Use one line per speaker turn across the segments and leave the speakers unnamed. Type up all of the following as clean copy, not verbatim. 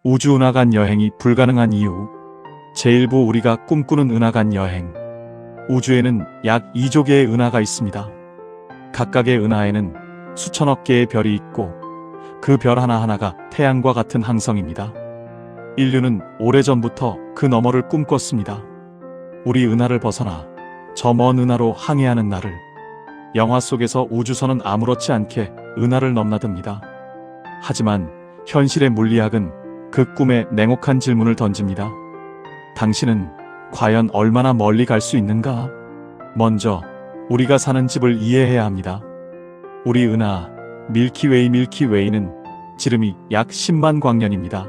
우주 은하간 여행이 불가능한 이유. 제1부 우리가 꿈꾸는 은하간 여행. 우주에는 약 2조 개의 은하가 있습니다. 각각의 은하에는 수천억 개의 별이 있고 그 별 하나하나가 태양과 같은 항성입니다. 인류는 오래전부터 그 너머를 꿈꿨습니다. 우리 은하를 벗어나 저 먼 은하로 항해하는 날을. 영화 속에서 우주선은 아무렇지 않게 은하를 넘나듭니다. 하지만 현실의 물리학은 그 꿈에 냉혹한 질문을 던집니다. 당신은 과연 얼마나 멀리 갈 수 있는가? 먼저 우리가 사는 집을 이해해야 합니다. 우리 은하 밀키웨이는 지름이 약 10만 광년입니다.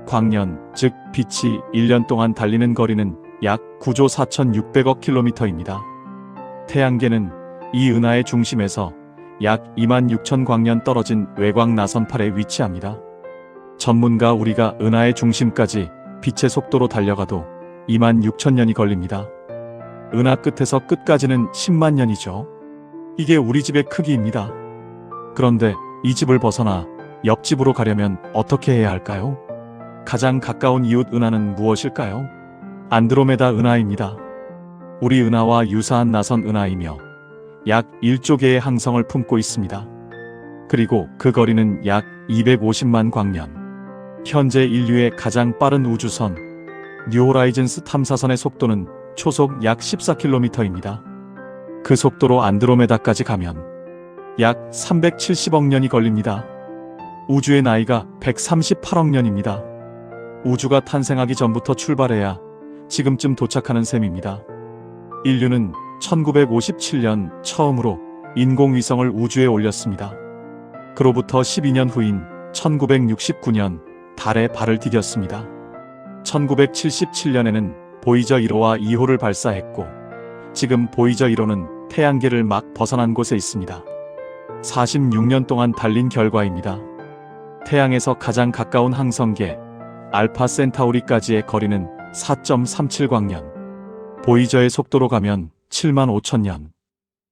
광년, 즉 빛이 1년 동안 달리는 거리는 약 9조 4,600억 킬로미터입니다. 태양계는 이 은하의 중심에서 약 2만 6천 광년 떨어진 외곽 나선팔에 위치합니다. 전문가 우리가 은하의 중심까지 빛의 속도로 달려가도 2만 6천 년이 걸립니다. 은하 끝에서 끝까지는 10만 년이죠. 이게 우리 집의 크기입니다. 그런데 이 집을 벗어나 옆집으로 가려면 어떻게 해야 할까요? 가장 가까운 이웃 은하는 무엇일까요? 안드로메다 은하입니다. 우리 은하와 유사한 나선 은하이며 약 1조 개의 항성을 품고 있습니다. 그리고 그 거리는 약 250만 광년. 현재 인류의 가장 빠른 우주선 뉴호라이즌스 탐사선의 속도는 초속 약 14km입니다. 그 속도로 안드로메다까지 가면 약 370억 년이 걸립니다. 우주의 나이가 138억 년입니다. 우주가 탄생하기 전부터 출발해야 지금쯤 도착하는 셈입니다. 인류는 1957년 처음으로 인공위성을 우주에 올렸습니다. 그로부터 12년 후인 1969년 달에 발을 디뎠습니다. 1977년에는 보이저 1호와 2호를 발사했고 지금 보이저 1호는 태양계를 막 벗어난 곳에 있습니다. 46년 동안 달린 결과입니다. 태양에서 가장 가까운 항성계 알파 센타우리까지의 거리는 4.37광년. 보이저의 속도로 가면 7만 5천 년.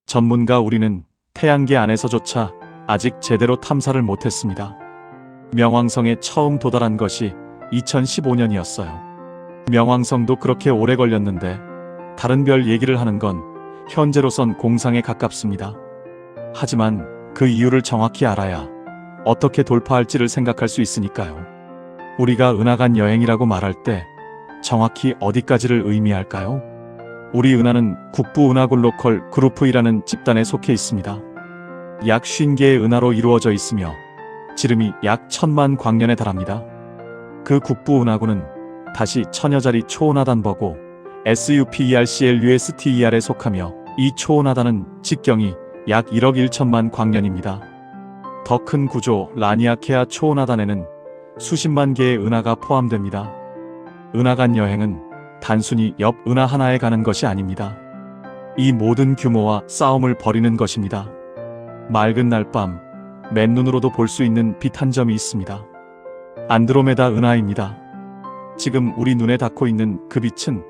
전문가 우리는 태양계 안에서조차 아직 제대로 탐사를 못했습니다. 명왕성에 처음 도달한 것이 2015년이었어요. 명왕성도 그렇게 오래 걸렸는데 다른 별 얘기를 하는 건 현재로선 공상에 가깝습니다. 하지만 그 이유를 정확히 알아야 어떻게 돌파할지를 생각할 수 있으니까요. 우리가 은하간 여행이라고 말할 때 정확히 어디까지를 의미할까요? 우리 은하는 국부 은하글로컬 그룹이라는 집단에 속해 있습니다. 약 50개의 은하로 이루어져 있으며 지름이 약 1000만 광년에 달합니다. 그 국부 은하구는 다시 천여자리 초은하단버고 SUPERCLUSTER에 속하며 이 초은하단은 직경이 약 1억 1천만 광년입니다. 더 큰 구조 라니아케아 초은하단에는 수십만 개의 은하가 포함됩니다. 은하간 여행은 단순히 옆 은하 하나에 가는 것이 아닙니다. 이 모든 규모와 싸움을 벌이는 것입니다. 맑은 날밤 맨눈으로도 볼 수 있는 빛 한 점이 있습니다. 안드로메다 은하입니다. 지금 우리 눈에 닿고 있는 그 빛은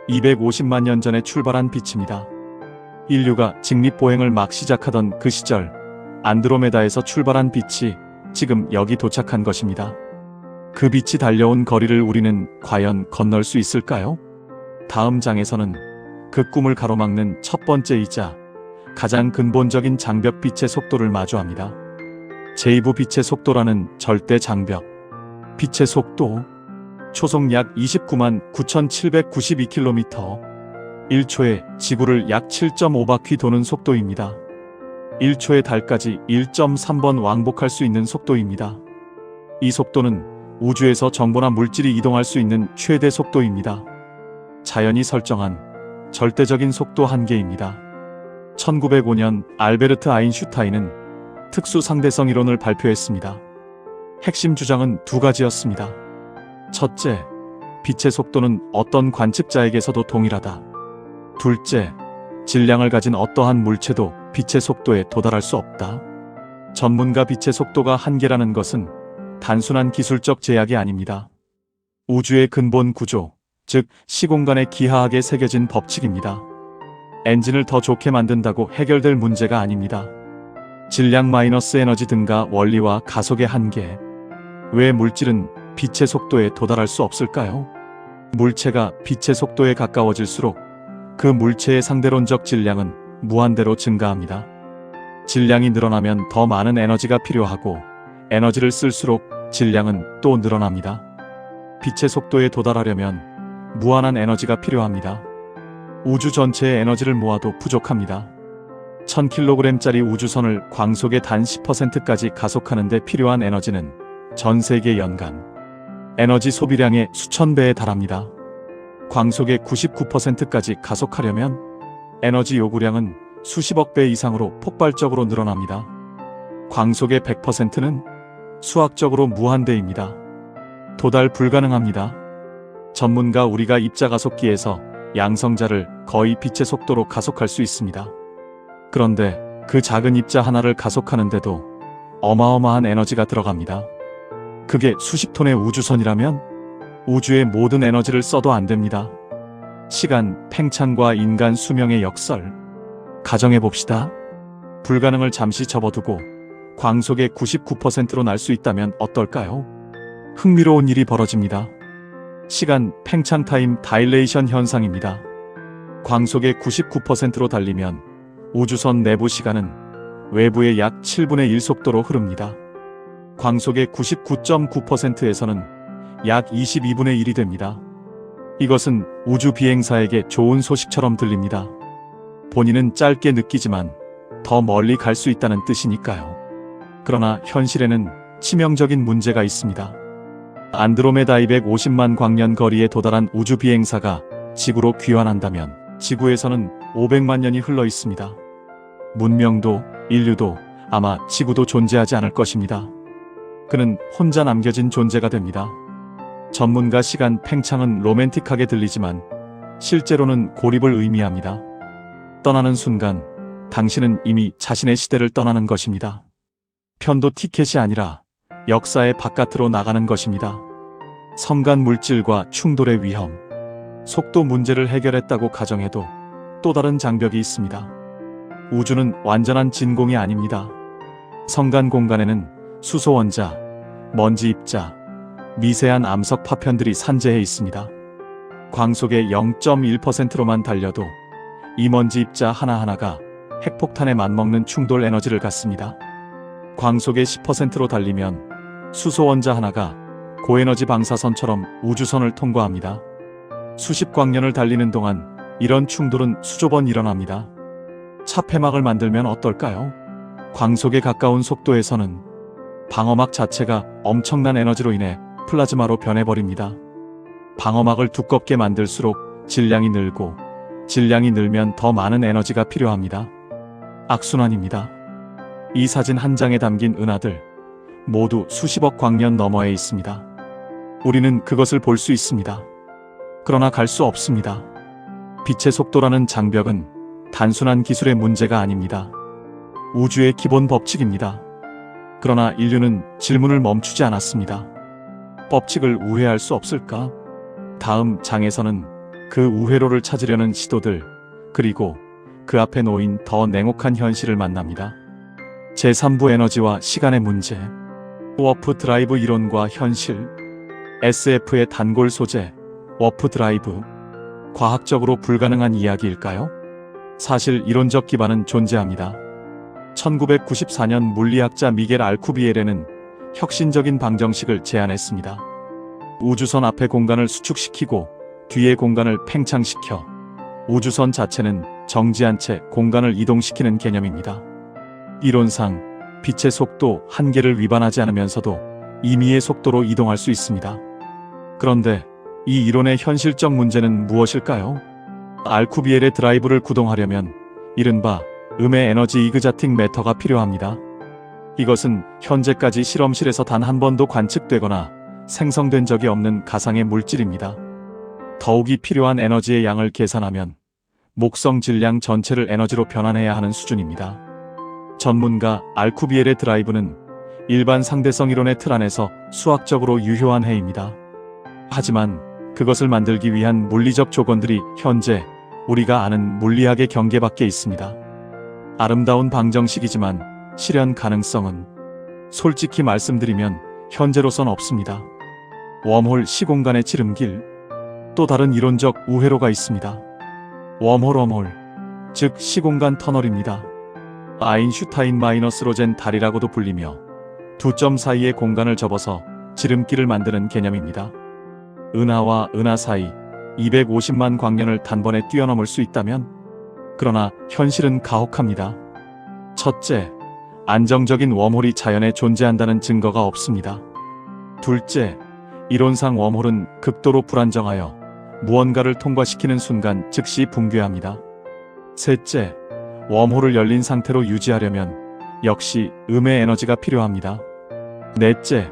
250만 년 전에 출발한 빛입니다. 인류가 직립보행을 막 시작하던 그 시절 안드로메다에서 출발한 빛이 지금 여기 도착한 것입니다. 그 빛이 달려온 거리를 우리는 과연 건널 수 있을까요? 다음 장에서는 그 꿈을 가로막는 첫 번째이자 가장 근본적인 장벽 빛의 속도를 마주합니다. 제2부 빛의 속도라는 절대 장벽. 빛의 속도 초속 약 29만 9,792km 1초에 지구를 약 7.5바퀴 도는 속도입니다. 1초에 달까지 1.3번 왕복할 수 있는 속도입니다. 이 속도는 우주에서 정보나 물질이 이동할 수 있는 최대 속도입니다. 자연이 설정한 절대적인 속도 한계입니다. 1905년 알베르트 아인슈타인은 특수 상대성 이론을 발표했습니다. 핵심 주장은 두 가지였습니다. 첫째, 빛의 속도는 어떤 관측자에게서도 동일하다. 둘째, 질량을 가진 어떠한 물체도 빛의 속도에 도달할 수 없다. 전문가 빛의 속도가 한계라는 것은 단순한 기술적 제약이 아닙니다. 우주의 근본 구조, 즉 시공간에 기하학에 새겨진 법칙입니다. 엔진을 더 좋게 만든다고 해결될 문제가 아닙니다. 질량 마이너스 에너지 등가 원리와 가속의 한계. 왜 물질은 빛의 속도에 도달할 수 없을까요? 물체가 빛의 속도에 가까워질수록 그 물체의 상대론적 질량은 무한대로 증가합니다. 질량이 늘어나면 더 많은 에너지가 필요하고 에너지를 쓸수록 질량은 또 늘어납니다. 빛의 속도에 도달하려면 무한한 에너지가 필요합니다. 우주 전체의 에너지를 모아도 부족합니다. 1000kg짜리 우주선을 광속의 단 10%까지 가속하는 데 필요한 에너지는 전 세계 연간 에너지 소비량의 수천 배에 달합니다. 광속의 99%까지 가속하려면 에너지 요구량은 수십억 배 이상으로 폭발적으로 늘어납니다. 광속의 100%는 수학적으로 무한대입니다. 도달 불가능합니다. 전문가 우리가 입자가속기에서 양성자를 거의 빛의 속도로 가속할 수 있습니다. 그런데 그 작은 입자 하나를 가속하는데도 어마어마한 에너지가 들어갑니다. 그게 수십 톤의 우주선이라면 우주의 모든 에너지를 써도 안 됩니다. 시간, 팽창과 인간 수명의 역설. 가정해봅시다. 불가능을 잠시 접어두고 광속의 99%로 날 수 있다면 어떨까요? 흥미로운 일이 벌어집니다. 시간, 팽창 타임 다일레이션 현상입니다. 광속의 99%로 달리면 우주선 내부 시간은 외부의 약 7분의 1 속도로 흐릅니다. 광속의 99.9%에서는 약 22분의 1이 됩니다. 이것은 우주 비행사에게 좋은 소식처럼 들립니다. 본인은 짧게 느끼지만 더 멀리 갈 수 있다는 뜻이니까요. 그러나 현실에는 치명적인 문제가 있습니다. 안드로메다 250만 광년 거리에 도달한 우주 비행사가 지구로 귀환한다면 지구에서는 500만 년이 흘러 있습니다. 문명도 인류도 아마 지구도 존재하지 않을 것입니다. 그는 혼자 남겨진 존재가 됩니다. 전문가 시간 팽창은 로맨틱하게 들리지만 실제로는 고립을 의미합니다. 떠나는 순간 당신은 이미 자신의 시대를 떠나는 것입니다. 편도 티켓이 아니라 역사의 바깥으로 나가는 것입니다. 성간 물질과 충돌의 위험, 속도 문제를 해결했다고 가정해도 또 다른 장벽이 있습니다. 우주는 완전한 진공이 아닙니다. 성간 공간에는 수소 원자, 먼지 입자, 미세한 암석 파편들이 산재해 있습니다. 광속의 0.1%로만 달려도 이 먼지 입자 하나하나가 핵폭탄에 맞먹는 충돌 에너지를 갖습니다. 광속의 10%로 달리면 수소 원자 하나가 고에너지 방사선처럼 우주선을 통과합니다. 수십 광년을 달리는 동안 이런 충돌은 수조 번 일어납니다. 차 폐막을 만들면 어떨까요? 광속에 가까운 속도에서는 방어막 자체가 엄청난 에너지로 인해 플라즈마로 변해버립니다. 방어막을 두껍게 만들수록 질량이 늘고 질량이 늘면 더 많은 에너지가 필요합니다. 악순환입니다. 이 사진 한 장에 담긴 은하들 모두 수십억 광년 너머에 있습니다. 우리는 그것을 볼 수 있습니다. 그러나 갈 수 없습니다. 빛의 속도라는 장벽은 단순한 기술의 문제가 아닙니다. 우주의 기본 법칙입니다. 그러나 인류는 질문을 멈추지 않았습니다. 법칙을 우회할 수 없을까? 다음 장에서는 그 우회로를 찾으려는 시도들, 그리고 그 앞에 놓인 더 냉혹한 현실을 만납니다. 제3부 에너지와 시간의 문제, 워프 드라이브 이론과 현실, SF의 단골 소재, 워프 드라이브, 과학적으로 불가능한 이야기일까요? 사실 이론적 기반은 존재합니다. 1994년 물리학자 미겔 알쿠비에레는 혁신적인 방정식을 제안했습니다. 우주선 앞의 공간을 수축시키고 뒤의 공간을 팽창시켜 우주선 자체는 정지한 채 공간을 이동시키는 개념입니다. 이론상 빛의 속도 한계를 위반하지 않으면서도 임의의 속도로 이동할 수 있습니다. 그런데 이 이론의 현실적 문제는 무엇일까요? 알쿠비엘의 드라이브를 구동하려면 이른바 음의 에너지 이그자틱 매터가 필요합니다. 이것은 현재까지 실험실에서 단 한 번도 관측되거나 생성된 적이 없는 가상의 물질입니다. 더욱이 필요한 에너지의 양을 계산하면 목성 질량 전체를 에너지로 변환해야 하는 수준입니다. 전문가 알쿠비엘의 드라이브는 일반 상대성 이론의 틀 안에서 수학적으로 유효한 해입니다. 하지만 그것을 만들기 위한 물리적 조건들이 현재 우리가 아는 물리학의 경계 밖에 있습니다. 아름다운 방정식이지만 실현 가능성은 솔직히 말씀드리면 현재로선 없습니다. 웜홀 시공간의 지름길. 또 다른 이론적 우회로가 있습니다. 웜홀, 즉 시공간 터널입니다. 아인슈타인-로젠 다리라고도 불리며 두 점 사이의 공간을 접어서 지름길을 만드는 개념입니다. 은하와 은하 사이 250만 광년을 단번에 뛰어넘을 수 있다면? 그러나 현실은 가혹합니다. 첫째, 안정적인 웜홀이 자연에 존재한다는 증거가 없습니다. 둘째, 이론상 웜홀은 극도로 불안정하여 무언가를 통과시키는 순간 즉시 붕괴합니다. 셋째, 웜홀을 열린 상태로 유지하려면 역시 음의 에너지가 필요합니다. 넷째,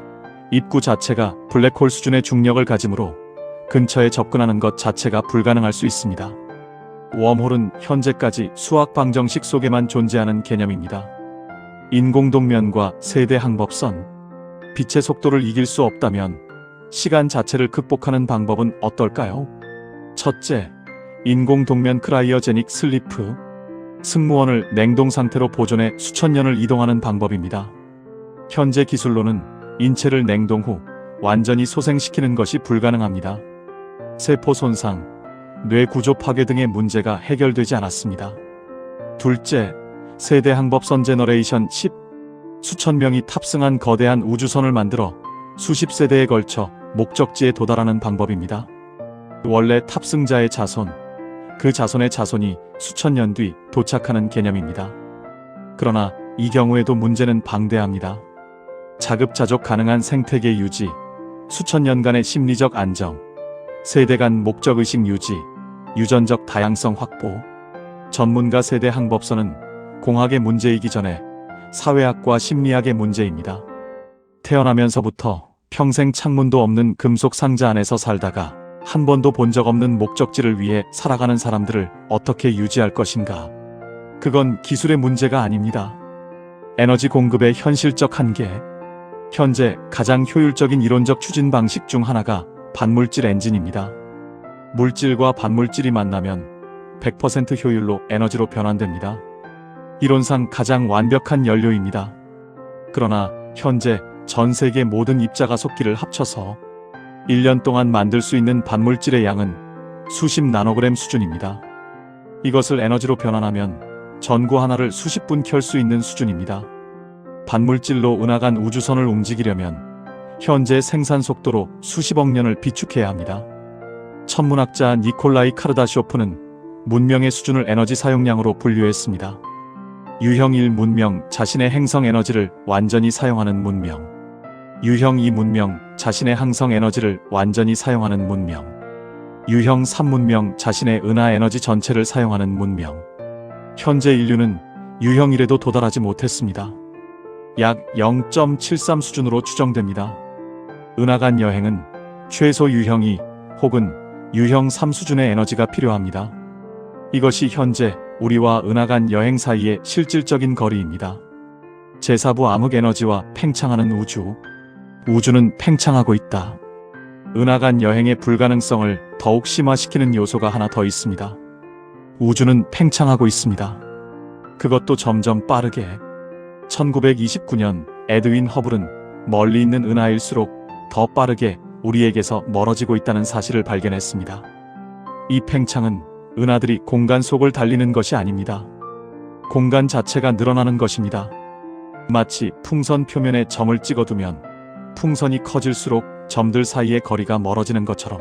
입구 자체가 블랙홀 수준의 중력을 가지므로 근처에 접근하는 것 자체가 불가능할 수 있습니다. 웜홀은 현재까지 수학 방정식 속에만 존재하는 개념입니다. 인공동면과 세대 항법선. 빛의 속도를 이길 수 없다면 시간 자체를 극복하는 방법은 어떨까요? 첫째, 인공동면 크라이어제닉 슬리프. 승무원을 냉동 상태로 보존해 수천 년을 이동하는 방법입니다. 현재 기술로는 인체를 냉동 후 완전히 소생시키는 것이 불가능합니다. 세포 손상, 뇌 구조 파괴 등의 문제가 해결되지 않았습니다. 둘째, 세대 항법선 제너레이션 10. 수천 명이 탑승한 거대한 우주선을 만들어 수십 세대에 걸쳐 목적지에 도달하는 방법입니다. 원래 탑승자의 자손, 그 자손의 자손이 수천 년 뒤 도착하는 개념입니다. 그러나 이 경우에도 문제는 방대합니다. 자급자족 가능한 생태계 유지, 수천 년간의 심리적 안정, 세대 간 목적의식 유지, 유전적 다양성 확보. 전문가 세대 항법선은 공학의 문제이기 전에 사회학과 심리학의 문제입니다. 태어나면서부터 평생 창문도 없는 금속 상자 안에서 살다가 한 번도 본 적 없는 목적지를 위해 살아가는 사람들을 어떻게 유지할 것인가? 그건 기술의 문제가 아닙니다. 에너지 공급의 현실적 한계. 현재 가장 효율적인 이론적 추진 방식 중 하나가 반물질 엔진입니다. 물질과 반물질이 만나면 100% 효율로 에너지로 변환됩니다. 이론상 가장 완벽한 연료입니다. 그러나 현재 전 세계 모든 입자가속기를 합쳐서 1년 동안 만들 수 있는 반물질의 양은 수십 나노그램 수준입니다. 이것을 에너지로 변환하면 전구 하나를 수십 분 켤 수 있는 수준입니다. 반물질로 은하간 우주선을 움직이려면 현재 생산 속도로 수십억 년을 비축해야 합니다. 천문학자 니콜라이 카르다쇼프는 문명의 수준을 에너지 사용량으로 분류했습니다. 유형 1 문명, 자신의 행성 에너지를 완전히 사용하는 문명. 유형 2 문명, 자신의 항성 에너지를 완전히 사용하는 문명. 유형 3 문명, 자신의 은하 에너지 전체를 사용하는 문명. 현재 인류는 유형 1에도 도달하지 못했습니다. 약 0.73 수준으로 추정됩니다. 은하간 여행은 최소 유형 2 혹은 유형 3 수준의 에너지가 필요합니다. 이것이 현재 우리와 은하간 여행 사이의 실질적인 거리입니다. 제4부 암흑에너지와 팽창하는 우주. 우주는 팽창하고 있다. 은하간 여행의 불가능성을 더욱 심화시키는 요소가 하나 더 있습니다. 우주는 팽창하고 있습니다. 그것도 점점 빠르게. 1929년 에드윈 허블은 멀리 있는 은하일수록 더 빠르게 우리에게서 멀어지고 있다는 사실을 발견했습니다. 이 팽창은 은하들이 공간 속을 달리는 것이 아닙니다. 공간 자체가 늘어나는 것입니다. 마치 풍선 표면에 점을 찍어두면 풍선이 커질수록 점들 사이의 거리가 멀어지는 것처럼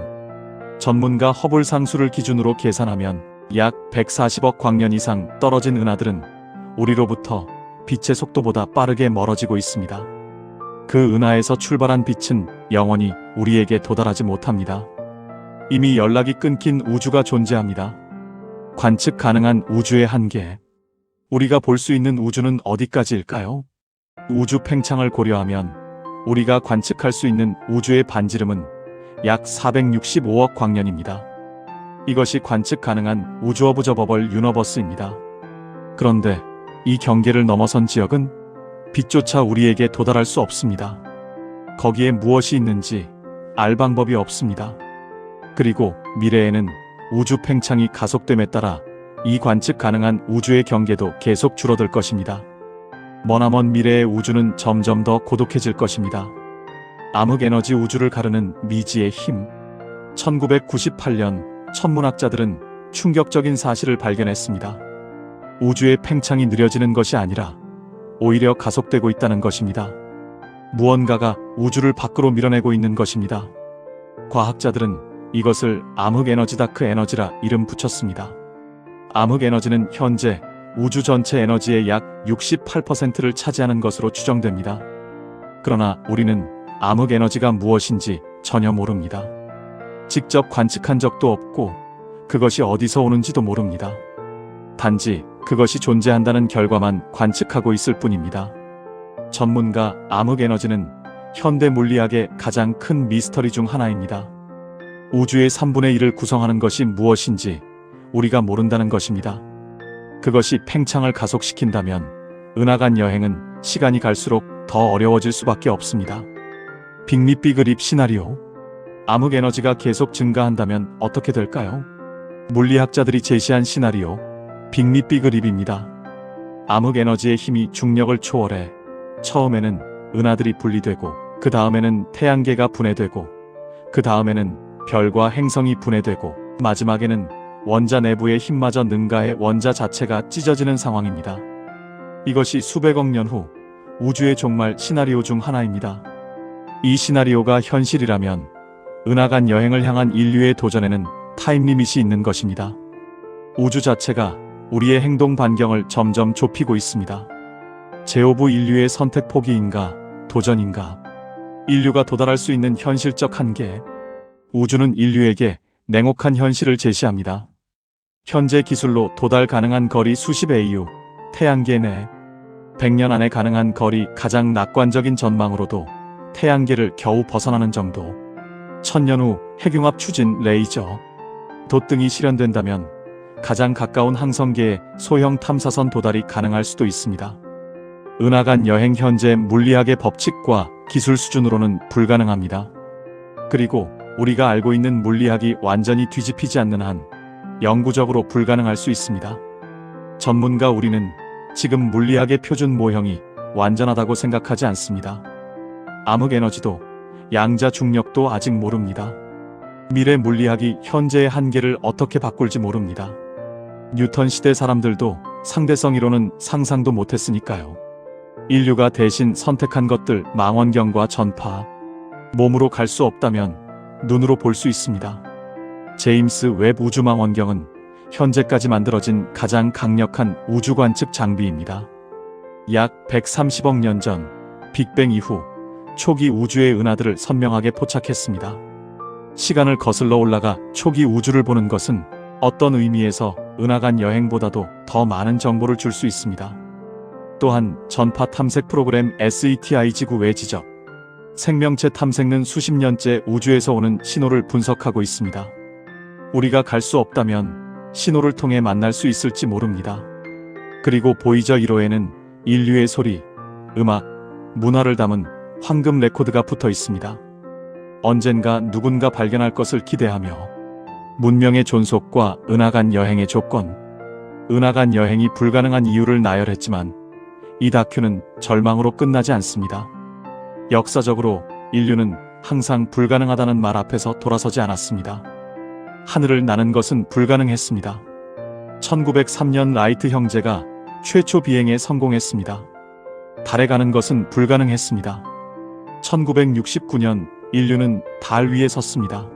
전문가 허블 상수를 기준으로 계산하면 약 140억 광년 이상 떨어진 은하들은 우리로부터 빛의 속도보다 빠르게 멀어지고 있습니다. 그 은하에서 출발한 빛은 영원히 우리에게 도달하지 못합니다. 이미 연락이 끊긴 우주가 존재합니다. 관측 가능한 우주의 한계. 우리가 볼 수 있는 우주는 어디까지일까요? 우주 팽창을 고려하면 우리가 관측할 수 있는 우주의 반지름은 약 465억 광년입니다. 이것이 관측 가능한 우주 오브 저 버벌 유너버스입니다. 그런데 이 경계를 넘어선 지역은 빛조차 우리에게 도달할 수 없습니다. 거기에 무엇이 있는지 알 방법이 없습니다. 그리고 미래에는 우주 팽창이 가속됨에 따라 이 관측 가능한 우주의 경계도 계속 줄어들 것입니다. 머나먼 미래의 우주는 점점 더 고독해질 것입니다. 암흑에너지 우주를 가르는 미지의 힘. 1998년 천문학자들은 충격적인 사실을 발견했습니다. 우주의 팽창이 느려지는 것이 아니라 오히려 가속되고 있다는 것입니다. 무언가가 우주를 밖으로 밀어내고 있는 것입니다. 과학자들은 이것을 암흑에너지 다크 에너지라 이름 붙였습니다. 암흑에너지는 현재 우주 전체 에너지의 약 68%를 차지하는 것으로 추정됩니다. 그러나 우리는 암흑에너지가 무엇인지 전혀 모릅니다. 직접 관측한 적도 없고 그것이 어디서 오는지도 모릅니다. 단지 그것이 존재한다는 결과만 관측하고 있을 뿐입니다. 전문가 암흑에너지는 현대 물리학의 가장 큰 미스터리 중 하나입니다. 우주의 3분의 1을 구성하는 것이 무엇인지 우리가 모른다는 것입니다. 그것이 팽창을 가속시킨다면 은하간 여행은 시간이 갈수록 더 어려워질 수밖에 없습니다. 빅립비그립 시나리오. 암흑에너지가 계속 증가한다면 어떻게 될까요? 물리학자들이 제시한 시나리오 빅립비그립입니다. 암흑에너지의 힘이 중력을 초월해 처음에는 은하들이 분리되고 그 다음에는 태양계가 분해되고 그 다음에는 별과 행성이 분해되고 마지막에는 원자 내부의 힘마저 능가해 원자 자체가 찢어지는 상황입니다. 이것이 수백억 년 후 우주의 종말 시나리오 중 하나입니다. 이 시나리오가 현실이라면 은하간 여행을 향한 인류의 도전에는 타임리밋이 있는 것입니다. 우주 자체가 우리의 행동 반경을 점점 좁히고 있습니다. 제오브 인류의 선택 포기인가 도전인가? 인류가 도달할 수 있는 현실적 한계. 우주는 인류에게 냉혹한 현실을 제시합니다. 현재 기술로 도달 가능한 거리 수십 AU, 태양계 내 100년 안에 가능한 거리 가장 낙관적인 전망으로도 태양계를 겨우 벗어나는 정도. 1000년 후 핵융합 추진 레이저 돛 등이 실현된다면 가장 가까운 항성계의 소형 탐사선 도달이 가능할 수도 있습니다. 은하간 여행 현재 물리학의 법칙과 기술 수준으로는 불가능합니다. 그리고 우리가 알고 있는 물리학이 완전히 뒤집히지 않는 한 영구적으로 불가능할 수 있습니다. 전문가 우리는 지금 물리학의 표준 모형이 완전하다고 생각하지 않습니다. 암흑에너지도 양자 중력도 아직 모릅니다. 미래 물리학이 현재의 한계를 어떻게 바꿀지 모릅니다. 뉴턴 시대 사람들도 상대성 이론은 상상도 못했으니까요. 인류가 대신 선택한 것들 망원경과 전파. 몸으로 갈 수 없다면 눈으로 볼 수 있습니다. 제임스 웹 우주망원경은 현재까지 만들어진 가장 강력한 우주 관측 장비입니다. 약 130억 년 전 빅뱅 이후 초기 우주의 은하들을 선명하게 포착했습니다. 시간을 거슬러 올라가 초기 우주를 보는 것은 어떤 의미에서 은하간 여행보다도 더 많은 정보를 줄 수 있습니다. 또한 전파 탐색 프로그램 SETI 지구 외 지적, 생명체 탐색은 수십 년째 우주에서 오는 신호를 분석하고 있습니다. 우리가 갈 수 없다면 신호를 통해 만날 수 있을지 모릅니다. 그리고 보이저 1호에는 인류의 소리, 음악, 문화를 담은 황금 레코드가 붙어 있습니다. 언젠가 누군가 발견할 것을 기대하며 문명의 존속과 은하간 여행의 조건. 은하간 여행이 불가능한 이유를 나열했지만 이 다큐는 절망으로 끝나지 않습니다. 역사적으로 인류는 항상 불가능하다는 말 앞에서 돌아서지 않았습니다. 하늘을 나는 것은 불가능했습니다. 1903년 라이트 형제가 최초 비행에 성공했습니다. 달에 가는 것은 불가능했습니다. 1969년 인류는 달 위에 섰습니다.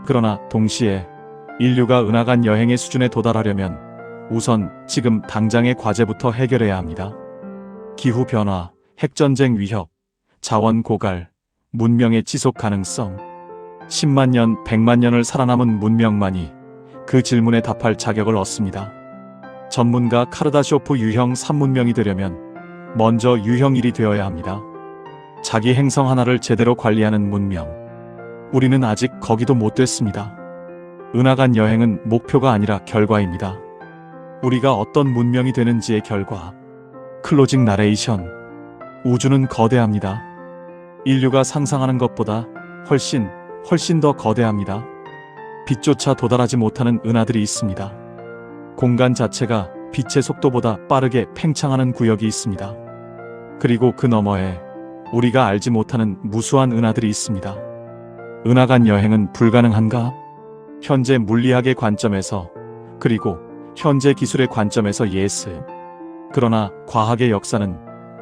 그러나 동시에 인류가 은하간 여행의 수준에 도달하려면 우선 지금 당장의 과제부터 해결해야 합니다. 기후변화, 핵전쟁 위협, 자원 고갈, 문명의 지속 가능성. 10만 년, 100만 년을 살아남은 문명만이 그 질문에 답할 자격을 얻습니다. 전문가 카르다쇼프 유형 3문명이 되려면 먼저 유형 1이 되어야 합니다. 자기 행성 하나를 제대로 관리하는 문명. 우리는 아직 거기도 못 됐습니다. 은하간 여행은 목표가 아니라 결과입니다. 우리가 어떤 문명이 되는지의 결과. 클로징 나레이션. 우주는 거대합니다. 인류가 상상하는 것보다 훨씬 더 거대합니다. 빛조차 도달하지 못하는 은하들이 있습니다. 공간 자체가 빛의 속도보다 빠르게 팽창하는 구역이 있습니다. 그리고 그 너머에 우리가 알지 못하는 무수한 은하들이 있습니다. 은하 간 여행은 불가능한가? 현재 물리학의 관점에서, 그리고 현재 기술의 관점에서 예스. 그러나 과학의 역사는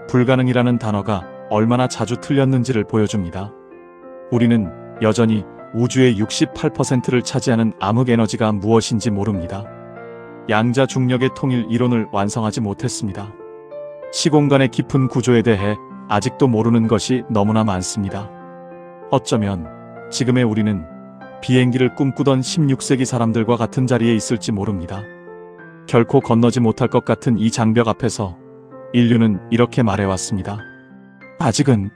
불가능이라는 단어가 얼마나 자주 틀렸는지를 보여줍니다. 우리는 여전히 우주의 68%를 차지하는 암흑 에너지가 무엇인지 모릅니다. 양자 중력의 통일 이론을 완성하지 못했습니다. 시공간의 깊은 구조에 대해 아직도 모르는 것이 너무나 많습니다. 어쩌면 지금의 우리는 비행기를 꿈꾸던 16세기 사람들과 같은 자리에 있을지 모릅니다. 결코 건너지 못할 것 같은 이 장벽 앞에서 인류는 이렇게 말해왔습니다. 아직은